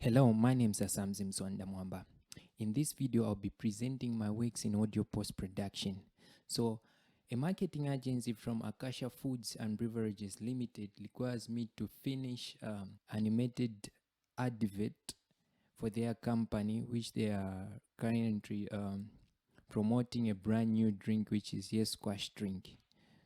Hello, my name is Asam Zimswanda Mwamba. In this video, I'll be presenting my works in audio post-production. So, a marketing agency from Akasha Foods and Beverages Limited requires me to finish animated advert for their company, which they are currently promoting a brand new drink, which is Yes Squash drink.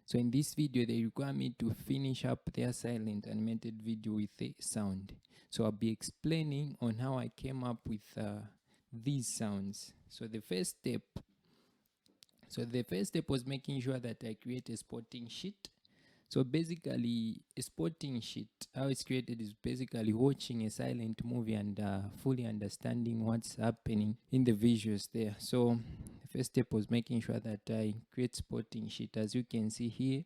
So in this video, they require me to finish up their silent animated video with a sound. So I'll be explaining on how I came up with these sounds. So the first step was making sure that I create a spotting sheet. So basically, a spotting sheet, how it's created is basically watching a silent movie and fully understanding what's happening in the visuals there. So the first step was making sure that I create spotting sheet. As you can see here,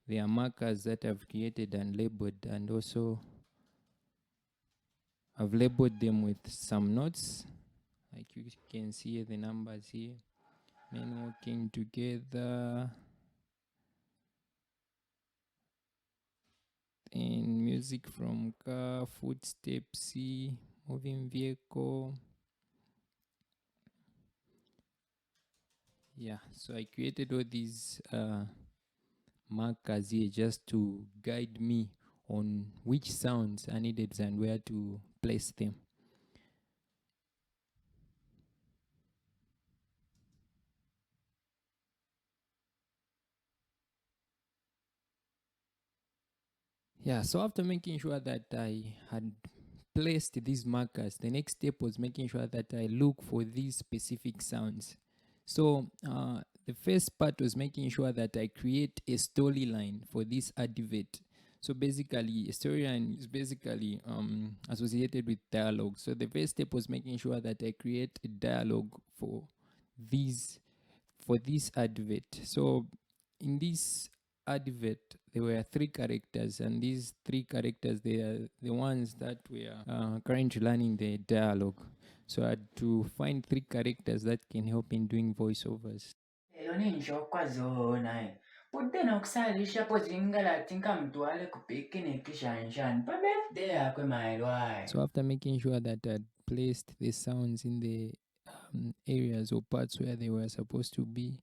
there are markers that I've created and labeled, and also I've labeled them with some notes. Like you can see the numbers here. Men walking together. And music from car, footsteps, moving vehicle. Yeah, so I created all these markers here just to guide me on which sounds are needed and where to place them. Yeah, so after making sure that I had placed these markers, the next step was making sure that I look for these specific sounds. So the first part was making sure that I create a storyline for this advert. So basically, a storyline is basically associated with dialogue. So the first step was making sure that I create a dialogue for this advert. So in this advert, there were 3 characters, and these 3 characters, they are the ones that were currently learning the dialogue. So I had to find 3 characters that can help in doing voiceovers. Lero ninjokwa zona budde nokusalisha pozingala tinkamtwale ku picnic shanshani pa birthday yakwe maelwayo. So after making sure that I placed the sounds in the areas or parts where they were supposed to be,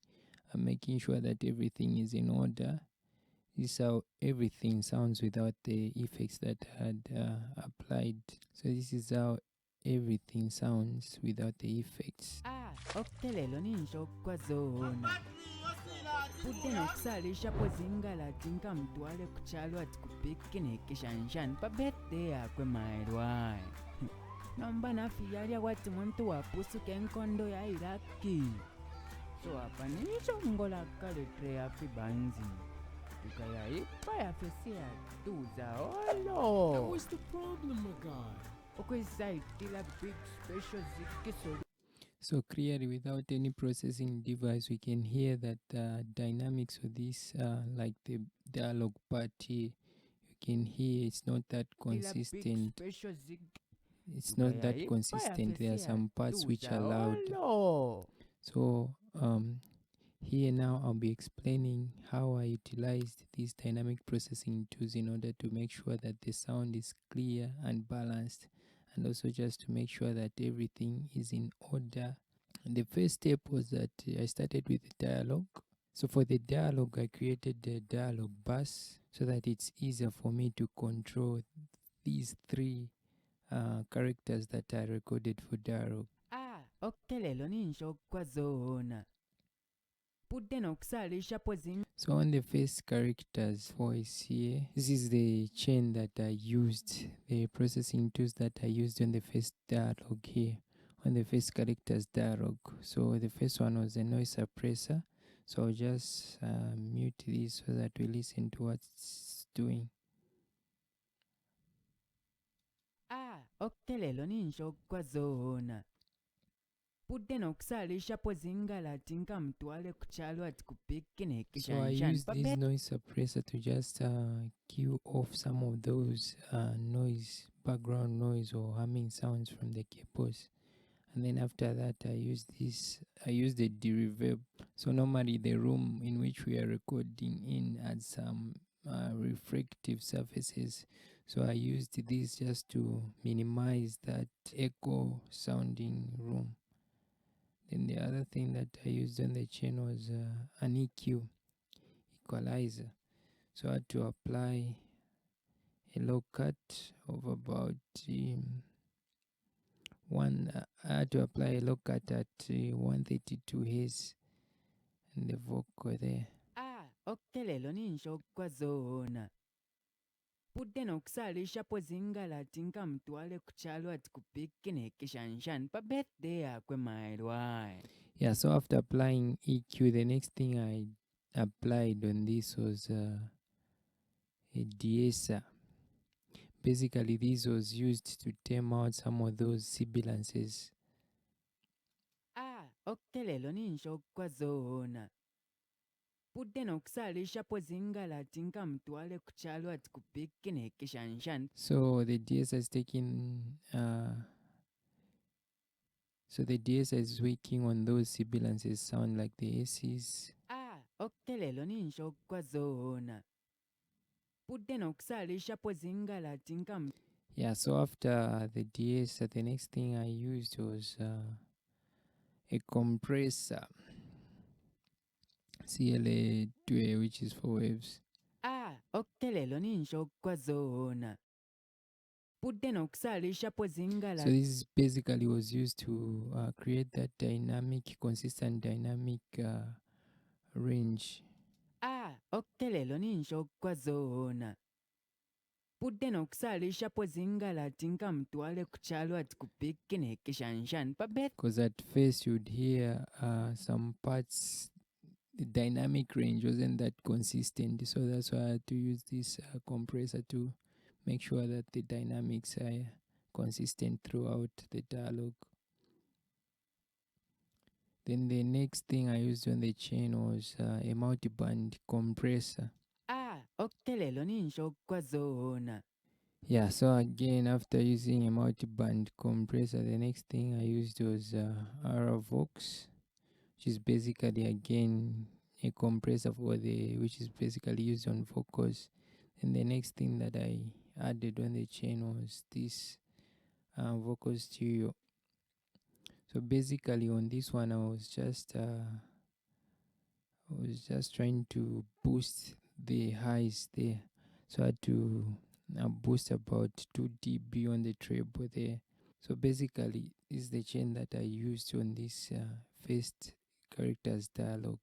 and making sure that everything is in order, this is how everything sounds without the effects that I had applied. So this is how everything sounds without the effects. Okutelelo ninjokwa zona budde nokusalisha pozingala tinkamtwale ku kyalo ati ku picnic shanshani pa birthday yakwe maelwayo. Nomba nafi yalya wati muntu wapusuka enkondo ya iraki. So apa ninjongola kaletre yafi banzi. Tukayaipa yafesi yatuza olo. What's the problem, my guy? Okwezaitila big special zikiso. So clearly, without any processing device, we can hear that the dynamics of this, like the dialogue part here, you can hear it's not that consistent. It's not that consistent. There are some parts which are loud. So here now I'll be explaining how I utilized these dynamic processing tools in order to make sure that the sound is clear and balanced, and also just to make sure that everything is in order. And the first step was that I started with the dialogue. So for the dialogue, I created the dialogue bus so that it's easier for me to control these 3 characters that I recorded for dialogue. Okutelelo ninjokwa zona budde nokusalisha pozingala. So on the first character's voice here, this is the chain that I used, the processing tools that I used on the first dialogue here, on the first character's dialogue. So the first one was a noise suppressor. So I'll just mute this so that we listen to what it's doing. Okutelelo ninjokwa zona budde nokusalisha pozingala tinkamtwale ku kyalo ati ku picnic So I used this noise suppressor to just cue off some of those background noise or humming sounds from the cables. And then after that, I used the de-reverb. So normally the room in which we are recording in had some refractive surfaces. So I used this just to minimize that echo sounding room. Then the other thing that I used on the chain was an EQ equalizer. So I had to apply a low cut of about I had to apply a low cut at 132 Hz and the vocal there. Okukelelo ninsho kwazona. Budde n'okusalisha pozingala ati nkamutwale ku kyalo ati ku picnic shanshan pa birthday yakwe mailwaye. Yeah, so after applying EQ, the next thing I applied on this was a de-esser. Basically, this was used to tame out some of those sibilances. Okukelelo ninsho kwazona. Budde n'okusalisha pozingala ati nkamutwale ku kyalo ati ku picnic shanshan. So the de-esser is taking so the de-esser is working on those sibilances sound like the S's. Okukelelo ninsho kwazona. Budde n'okusalisha pozingala ati nkamutwale. Yeah, so after the de-esser, the next thing I used was a compressor, CLA2A, which is for waves. Okukelelo ninsho kwazona. Budde n'okusalisha pozingala. So this basically was used to create that dynamic, consistent dynamic range. Okukelelo ninsho kwazona. Budde n'okusalisha pozingala ati nkamutwale ku kyalo ati ku picnic shanshan pa Because at first you'd hear some parts, the dynamic range wasn't that consistent. So that's why I had to use this compressor to make sure that the dynamics are consistent throughout the dialogue. Then the next thing I used on the chain was a multi-band compressor. Okukelelo ninsho kwazona. Yeah, so again, after using a multi-band compressor, the next thing I used was RVox, which is basically again a compressor which is basically used on vocals. And the next thing that I added on the chain was this vocal stereo. So basically on this one, I was just trying to boost the highs there. So I had to boost about 2 dB on the treble there. So basically, this is the chain that I used on this first character's dialogue.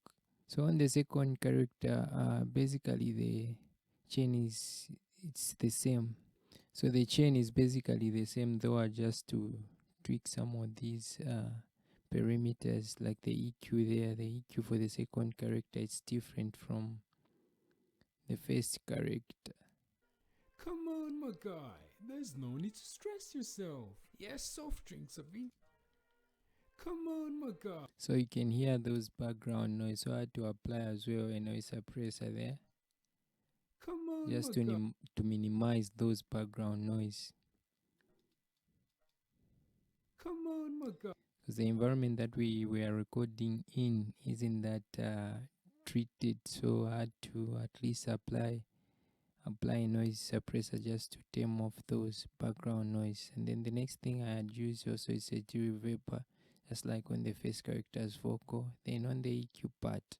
So on the second character, basically the chain it's the same. So the chain is basically the same, though I just to tweak some of these parameters like the EQ there. The EQ for the second character is different from the first character. Come on, my guy. There's no need to stress yourself. Yes, soft drinks are being. Come on, my guy. So you can hear those background noise. So I had to apply as well a noise suppressor there, Come on, just my guy. to minimize those background noise. Come on, my guy. Because the environment that we are recording in isn't that treated, so I had to at least apply a noise suppressor just to tame off those background noise. And then the next thing I had used also is a reverber, just like on the first character's vocal. Then on the EQ part,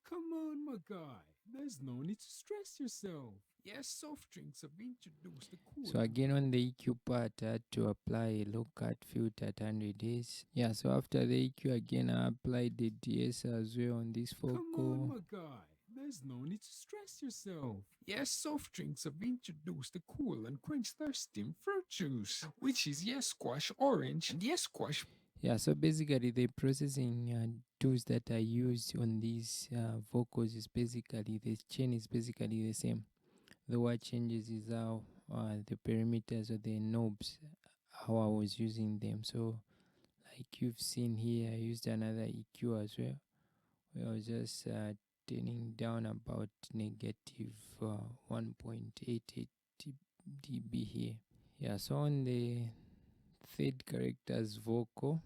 Come on, my guy. There's no need to stress yourself. Yes, soft drinks have introduced the cool. so again on the EQ part, I had to apply a low cut filter at 100 Hz. Yeah, so after the EQ again, I applied the de-esser as well on this vocal. Come on, my guy. There's no need to stress yourself. Yes, soft drinks have introduced the cool and quench thirsting fruit juice, which is yes squash orange and yes squash. Yeah, so basically the processing tools that I use on these vocals is basically, the chain is basically the same. The what changes is how the parameters or the knobs, how I was using them. So like you've seen here, I used another EQ as well, where I was just turning down about negative 1.88 dB here. Yeah, so on the third character's vocal,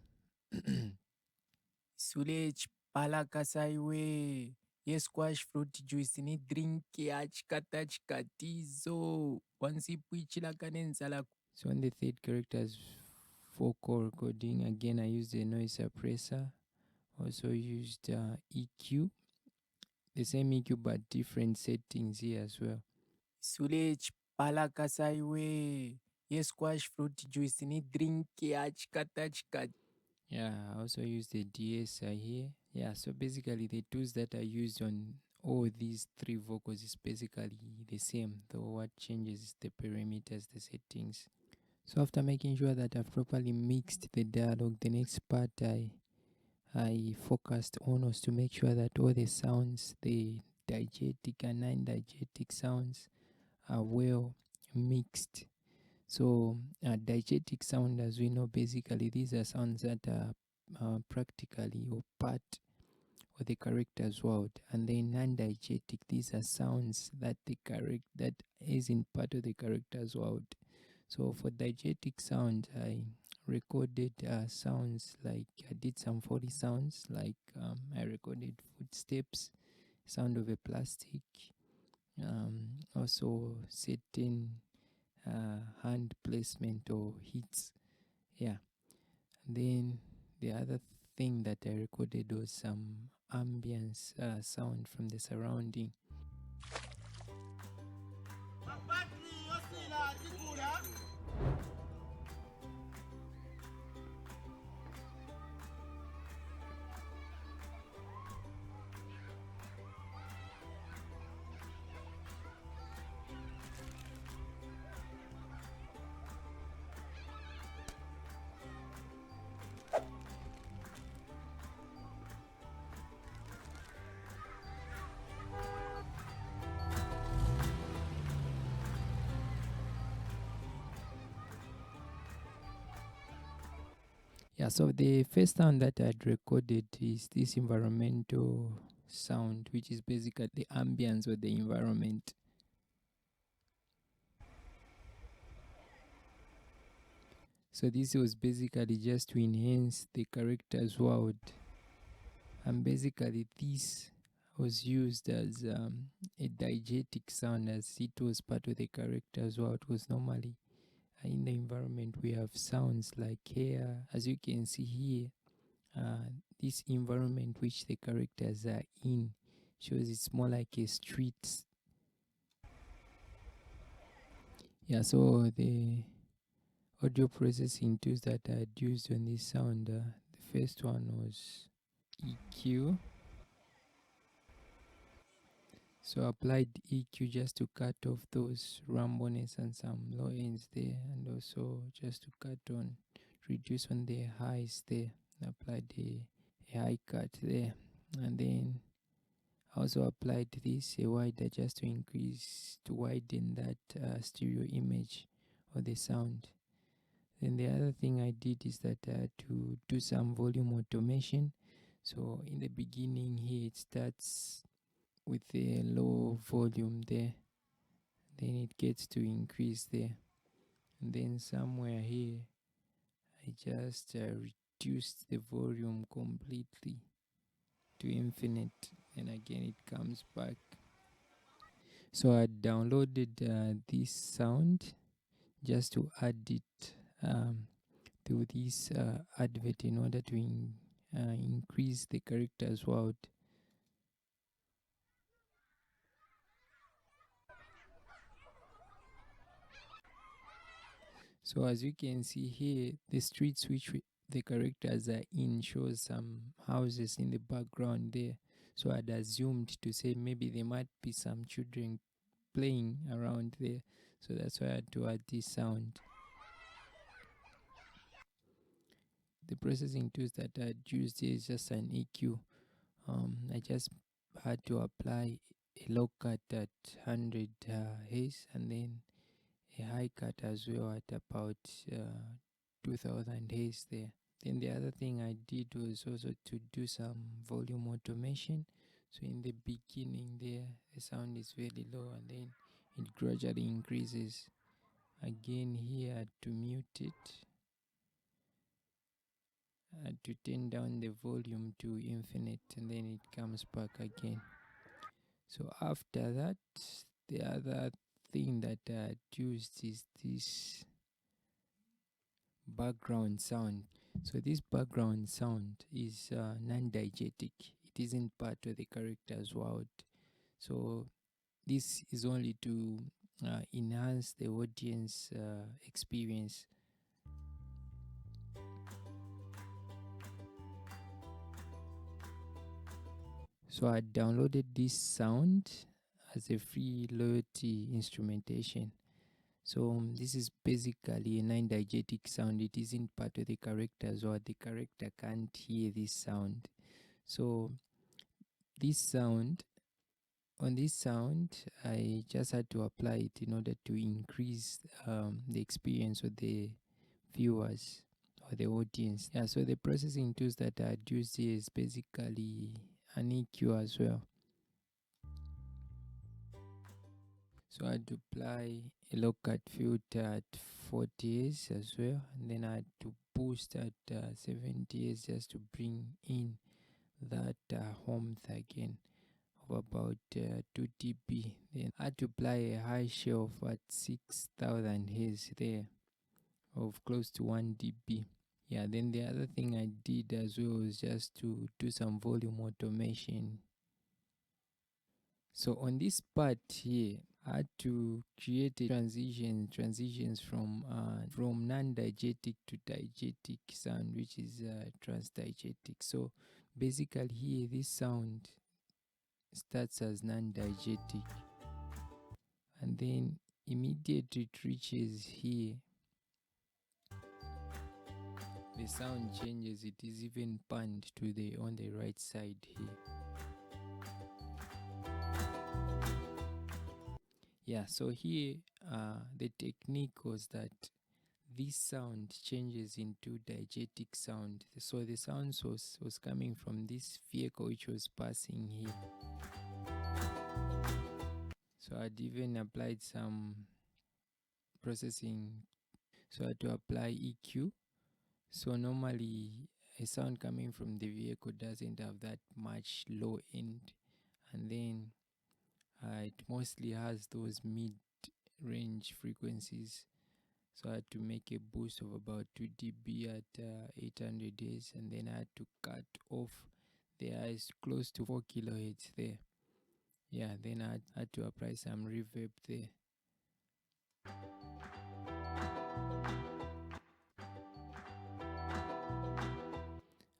Sule chipalaka saiwe. ye squash fruit juice ni drink ya chikata chikatizo wansipwichila kanenzala. So on the third character's vocal recording, again I used a noise suppressor, also used EQ, the same EQ but different settings here as well. Sule chipalakasaiwe ye squash fruit juice ni drink ya chikata chikati. Yeah, I also use the DSI here. Yeah, so basically the tools that I used on all these three vocals is basically the same, though what changes is the parameters, the settings. So after making sure that I've properly mixed the dialogue, the next part I focused on was to make sure that all the sounds, the diegetic and non-diegetic sounds, are well mixed. So diegetic sound, as we know, basically these are sounds that are practically or part of the character's world, and then non-diegetic, these are sounds that that isn't part of the character's world. So for diegetic sound, I recorded sounds like I did some Foley sounds, like I recorded footsteps, sound of a plastic, also certain hand placement or hits. Yeah. And then the other thing that I recorded was some ambience sound from the surrounding. Yeah, so the first sound that I'd recorded is this environmental sound, which is basically the ambience of the environment. So this was basically just to enhance the character's world. And basically this was used as a diegetic sound, as it was part of the character's world. Was normally in the environment we have sounds like air, as you can see here. This environment which the characters are in shows it's more like a street. Yeah, so the audio processing tools that I had used on this sound, the first one was EQ. So I applied EQ just to cut off those rumbleness and some low ends there, and also just to reduce on the highs there. I applied a high cut there, and then I also applied this a wider just to widen that stereo image of the sound. Then the other thing I did is that I had to do some volume automation. So in the beginning here it starts with a low volume there, then it gets to increase there, and then somewhere here I just reduced the volume completely to infinite, and again it comes back. So I downloaded this sound just to add it to this advert in order to increase the character's world. So as you can see here, the streets which the characters are in shows some houses in the background there. So I'd assumed to say maybe there might be some children playing around there. So that's why I had to add this sound. The processing tools that I used here is just an EQ. I just had to apply a low cut at 100 Hz, and then a high cut as well at about 2000 Hz there. Then the other thing I did was also to do some volume automation. So in the beginning there, the sound is very low, and then it gradually increases. Again here to mute it, to turn down the volume to infinite, and then it comes back again. So after that, the other thing that I used is this background sound. So this background sound is non-diegetic. It isn't part of the character's world. So this is only to enhance the audience experience. So I downloaded this sound as a free loyalty instrumentation. So this is basically a non-diegetic sound. It isn't part of the characters, or the character can't hear this sound. So this sound, on this sound, I just had to apply it in order to increase the experience of the viewers or the audience. Yeah, so the processing tools that I used here is basically an EQ as well. So I had to apply a low cut filter at 40 Hz as well, and then I had to boost at 70 Hz just to bring in that warmth again of about 2 dB. Then I had to apply a high shelf at 6000 Hz there of close to 1 dB. Yeah, then the other thing I did as well was just to do some volume automation. So on this part here, I had to create a transitions from non-diegetic to diegetic sound, which is transdiegetic. So basically here, this sound starts as non-diegetic, and then immediately it reaches here, the sound changes. It is even panned to the on the right side here. Yeah, so here the technique was that this sound changes into diegetic sound. So the sound source was coming from this vehicle which was passing here. So I'd even applied some processing. So I had to apply EQ. So normally a sound coming from the vehicle doesn't have that much low end, and then it mostly has those mid-range frequencies. So I had to make a boost of about 2 dB at 800 Hz, and then I had to cut off the highs close to 4 kilohertz there. Yeah, then I had to apply some reverb there.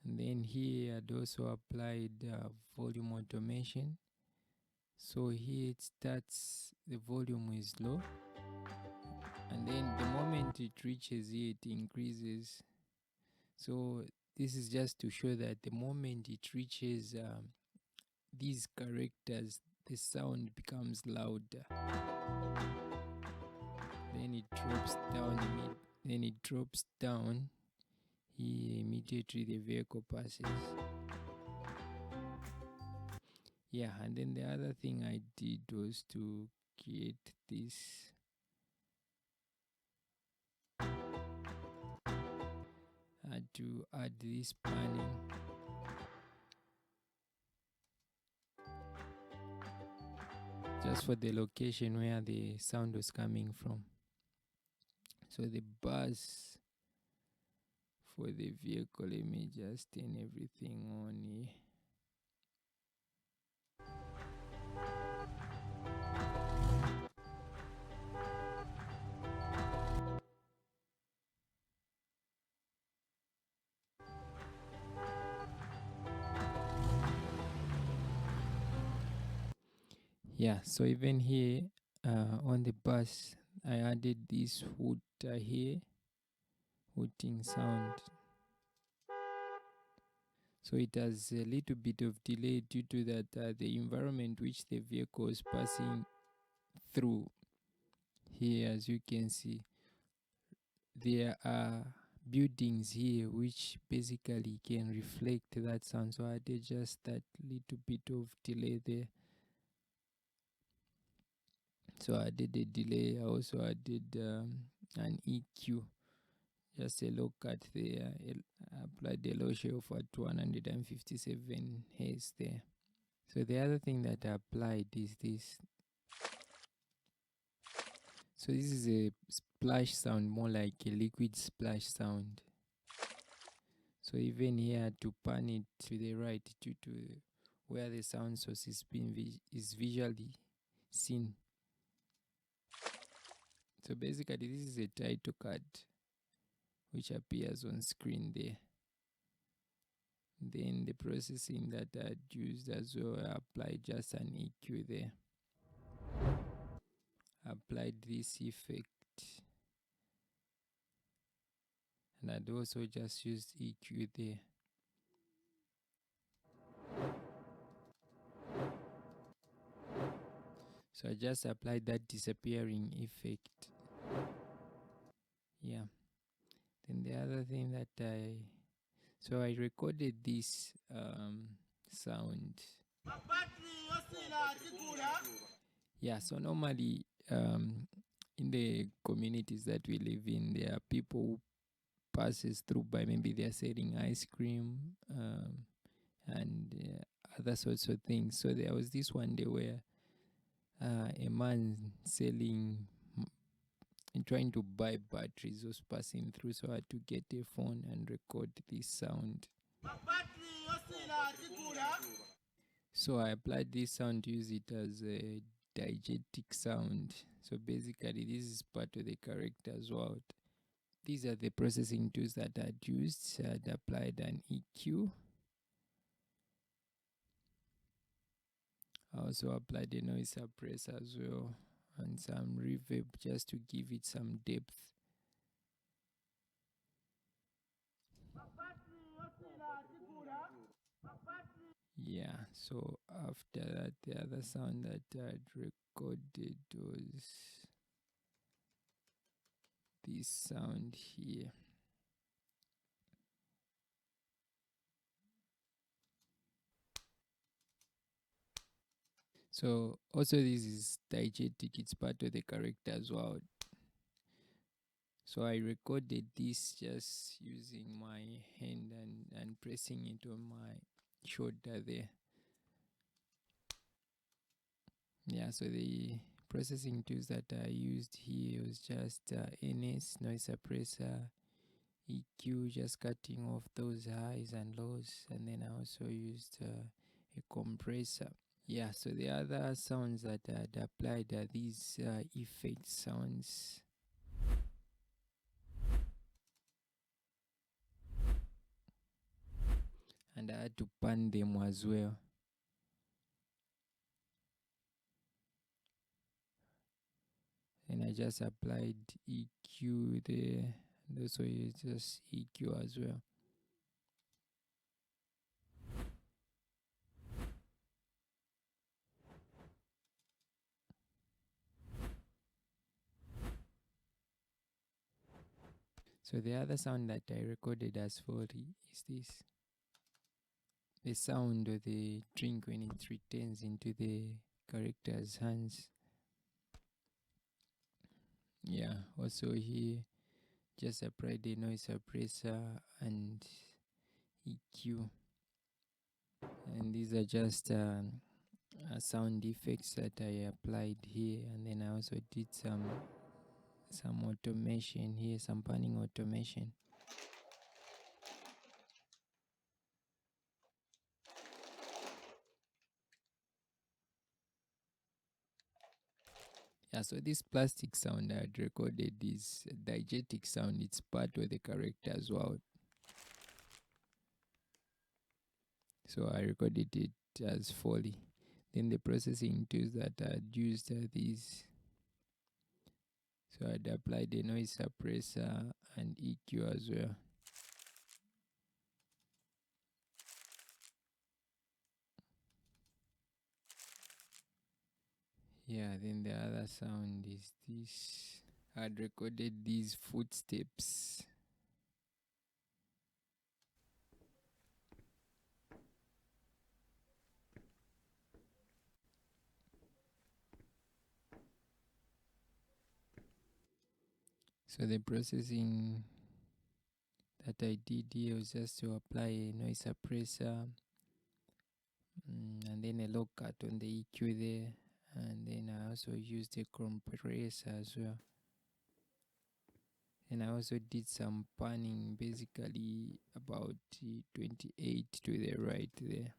And then here I'd also applied volume automation. So here it starts, the volume is low, and then the moment it reaches here, it increases. So this is just to show that the moment it reaches these characters, the sound becomes louder. Then it drops down. Then it drops down. Here immediately the vehicle passes. Yeah, and then the other thing I did was to create this to add this panning. Just for the location where the sound was coming from. So the bus for the vehicle, let me just turn everything on here. Yeah, so even here on the bus, I added this hood here, hooting sound. So it has a little bit of delay due to that the environment which the vehicle is passing through. Here, as you can see, there are buildings here which basically can reflect that sound. So I did just that little bit of delay there. So I did a delay. I also added an EQ, just a low cut there. I applied the low shelf at 157 Hz there. So the other thing that I applied is this. So this is a splash sound, more like a liquid splash sound. So even here to pan it to the right to where the sound source is is visually seen. So basically this is a title card which appears on screen there. Then the processing that I used as well, I applied just an EQ there. Applied this effect, and I'd also just used EQ there. So I just applied that disappearing effect. Yeah. Then the other thing that I recorded this sound. Yeah, so normally in the communities that we live in, there are people who passes through by, maybe they're selling ice cream and other sorts of things. So there was this one day where a man selling trying to buy batteries was passing through, so I had to get a phone and record this sound. So I applied this sound to use it as a diegetic sound. So basically this is part of the character as well. These are the processing tools that I'd used. I'd applied an EQ. I also applied a noise suppressor as well and some reverb just to give it some depth. Yeah, so after that, the other sound that I'd recorded was this sound here. So also this is diegetic, it's part of the character as well. So I recorded this just using my hand and pressing it on my shoulder there. Yeah, so the processing tools that I used here was just NS, noise suppressor, EQ, just cutting off those highs and lows, and then I also used a compressor. Yeah, so the other sounds that I had applied are these effect sounds. And I had to pan them as well. And I just applied EQ there, and also just EQ as well. So the other sound that I recorded as Foley is this. The sound of the drink when it returns into the character's hands. Yeah, also here just applied the noise suppressor and EQ. And these are just sound effects that I applied here, and then I also did some automation here, some panning automation. Yeah, so this plastic sound I had recorded is a diegetic sound. It's part of the character as well. So I recorded it as Foley. Then the processing tools that I had used are these. So I'd applied the noise suppressor and EQ as well. Yeah, then the other sound is this. I'd recorded these footsteps. So the processing that I did here was just to apply a noise suppressor and then a low cut on the EQ there, and then I also used a compressor as well. And I also did some panning, basically about 28 to the right there.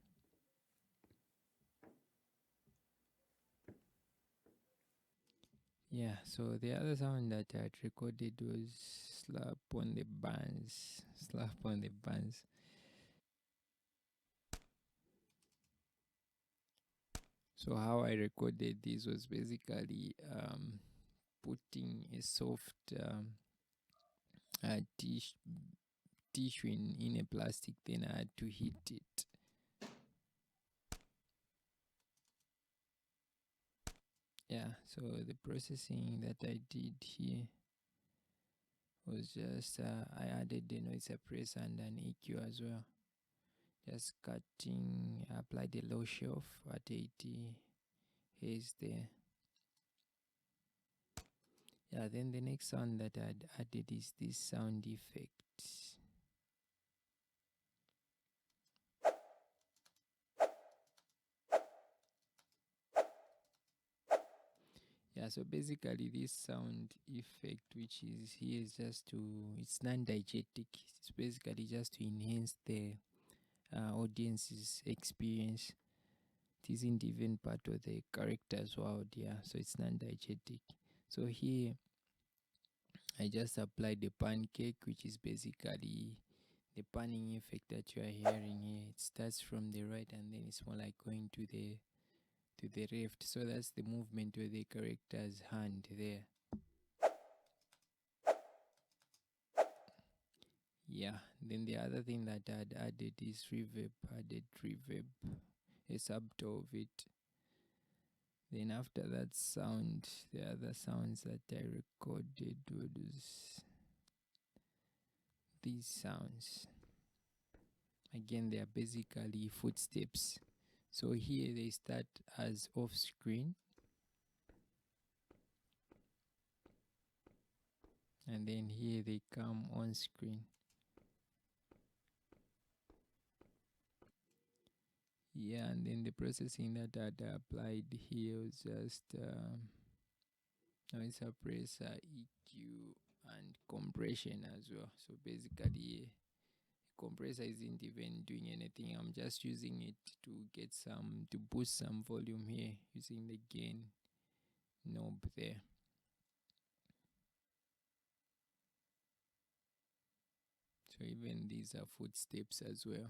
Yeah, so the other sound that I had recorded was slap on the buns. Slap on the buns. So how I recorded this was basically putting a soft tissue in a plastic, then I had to heat it. Yeah, so the processing that I did here was just I added the noise suppressor and an EQ as well. Just cutting, I applied the low shelf at 80 Hz there. Yeah, then the next sound that I'd added is this sound effect. Yeah, so basically this sound effect which is here is just to, it's non-diegetic. It's basically just to enhance the audience's experience. It isn't even part of the character's world, yeah, so it's non-diegetic. So here I just applied the pancake, which is basically the panning effect that you are hearing here. It starts from the right and then it's more like going to the left. So that's the movement of the character's hand there. Yeah, then the other thing that I'd added is reverb. Added reverb, a subtle of it. Then after that sound, the other sounds that I recorded was these sounds. Again, they are basically footsteps. So here they start as off screen, and then here they come on screen. Yeah, and then the processing that I applied here was just noise suppressor, EQ, and compression as well. So basically, compressor isn't even doing anything. I'm just using it to get to boost some volume here using the gain knob there. So even these are footsteps as well.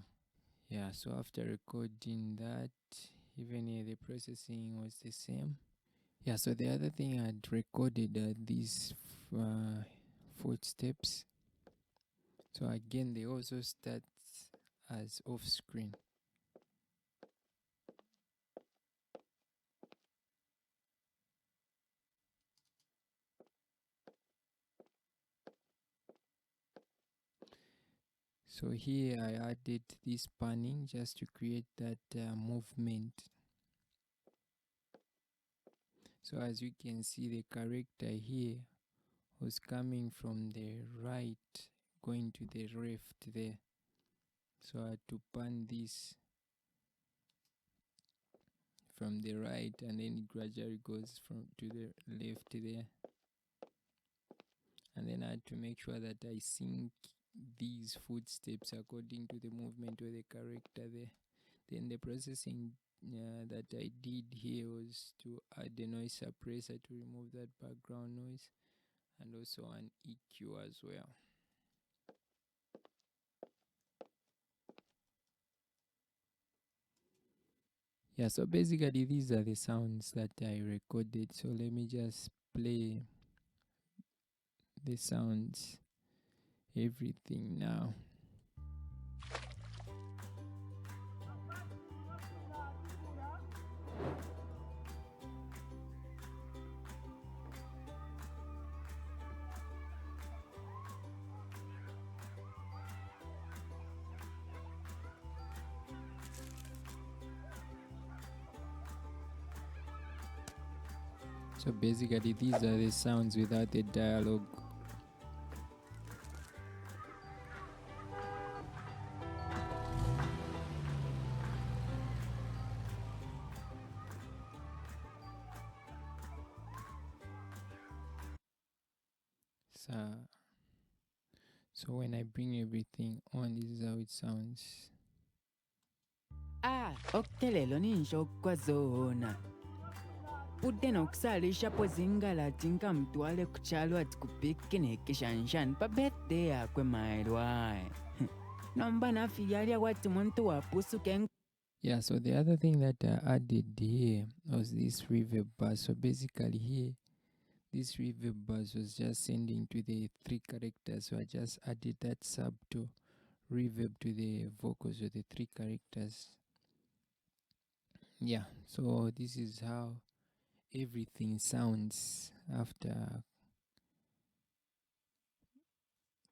Yeah, so after recording that, even here the processing was the same. Yeah, so the other thing I'd recorded are these footsteps. So again, they also start as off screen. So here I added this panning just to create that movement. So as you can see, the character here was coming from the right, going to the left there. So I had to pan this from the right, and then it gradually goes from to the left there. And then I had to make sure that I sync these footsteps according to the movement of the character there. Then the processing that I did here was to add the noise suppressor to remove that background noise, and also an EQ as well. Yeah, so basically these are the sounds that I recorded. So let me just play the sounds, everything now. So basically these are the sounds without the dialogue. Yes. So when I bring everything on, this is how it sounds. Okutelelo ninja okukwazoona budde n'okusaalisha pozingala ati nkamutwale ku kyalo ati ku pikiniki shanshan pa birthday yakwe maelwae nomba nafi yalya wati muntu wapusuke. Yeah, so the other thing that I added here was this reverb bus. So basically here, this reverb bus was just sending to the 3 characters. So I just added that sub to reverb to the vocals of the 3 characters. Yeah, so this is how everything sounds after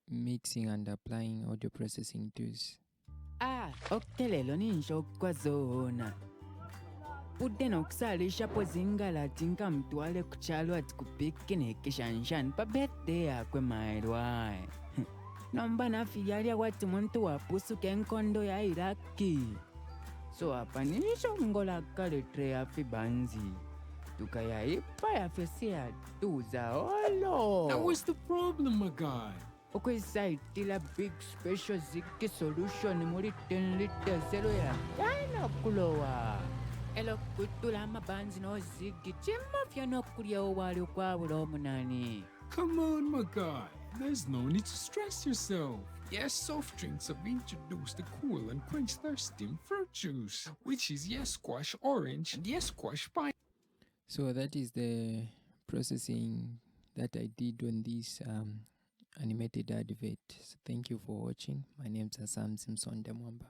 mixing and applying audio processing tools. Okutelelo ninja okukwazoona budde n'okusaalisha pozingala ati nkamutwale ku kyalo ati ku pikiniki shanshan pa birthday yakwe maelwae nomba nafi yalya wati muntu wapusuka enkondo ya Iraki. So hapa nisongola kaletre yafi banzi tukayaipa yafe siyatuza olo. Now what's the problem, my guy? Okwesaitila big special ziki solution muri 10 liters zero ya yana kulowa elo kutula amabanzi no zigi chimafya nokulya owali okwabula omunani. Come on, my guy. There's no need to stress yourself. Yes, soft drinks have introduced the cool and quench thirsting fruit juice, which is Yes Squash Orange and Yes Squash Pine. So that is the processing that I did on this animated advert. So thank you for watching. My name is Assam Simpson Demwamba.